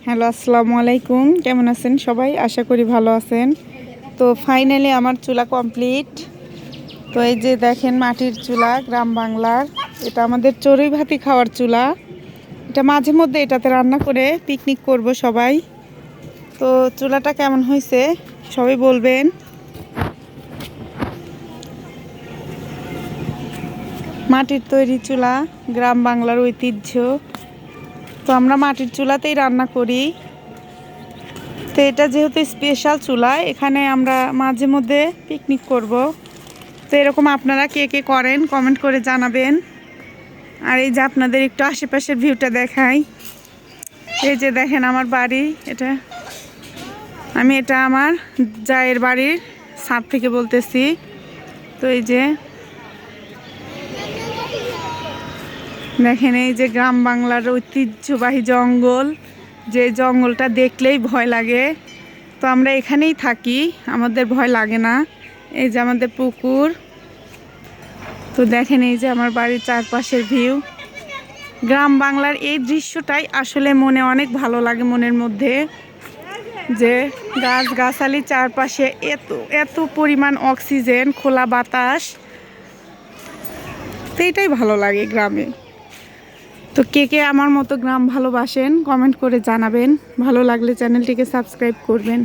Hello, আসসালামু আলাইকুম। কেমন আছেন সবাই? আশা করি ভালো আছেন। তো ফাইনালি আমার চুলা কমপ্লিট। তো এই যে দেখেন মাটির চুলা, গ্রাম বাংলার। এটা আমাদের চড়ুই ভাতি খাওয়ার চুলা। এটা মাঝে মধ্যে এটাতে রান্না করে পিকনিক করব সবাই। তো চুলাটা কেমন হয়েছে সবাই বলবেন। মাটির তৈরি চুলা, গ্রাম বাংলার ঐতিহ্য। তো আমরা মাটির চুলাতেই রান্না করি। তো এটা যেহেতু স্পেশাল চুলা, এখানে আমরা মাঝে মধ্যে পিকনিক করব। তো এরকম আপনারা কে কে করেন কমেন্ট করে জানাবেন। আর এই যে আপনাদের একটু আশেপাশের ভিউটা দেখাই। এই যে দেখেন আমার বাড়ি, এটা আমার জায়ের বাড়ির ছাদ থেকে বলতেছি। তো এই যে দেখেন, এই যে গ্রাম বাংলার ঐতিহ্যবাহী জঙ্গল, যে জঙ্গলটা দেখলেই ভয় লাগে। তো আমরা এখানেই থাকি, আমাদের ভয় লাগে না। এই যে আমাদের পুকুর। তো দেখেন এই যে আমার বাড়ির চারপাশের ভিউ। গ্রাম বাংলার এই দৃশ্যটাই আসলে মনে অনেক ভালো লাগে, মনের মধ্যে যে গাছগাছালি চারপাশে এত এত পরিমাণ অক্সিজেন, খোলা বাতাস। তো এটাই ভালো লাগে গ্রামে। তো কে কে আমার মতো গ্রাম ভালোবাসেন কমেন্ট করে জানাবেন। ভালো লাগলে চ্যানেলটিকে সাবস্ক্রাইব করবেন।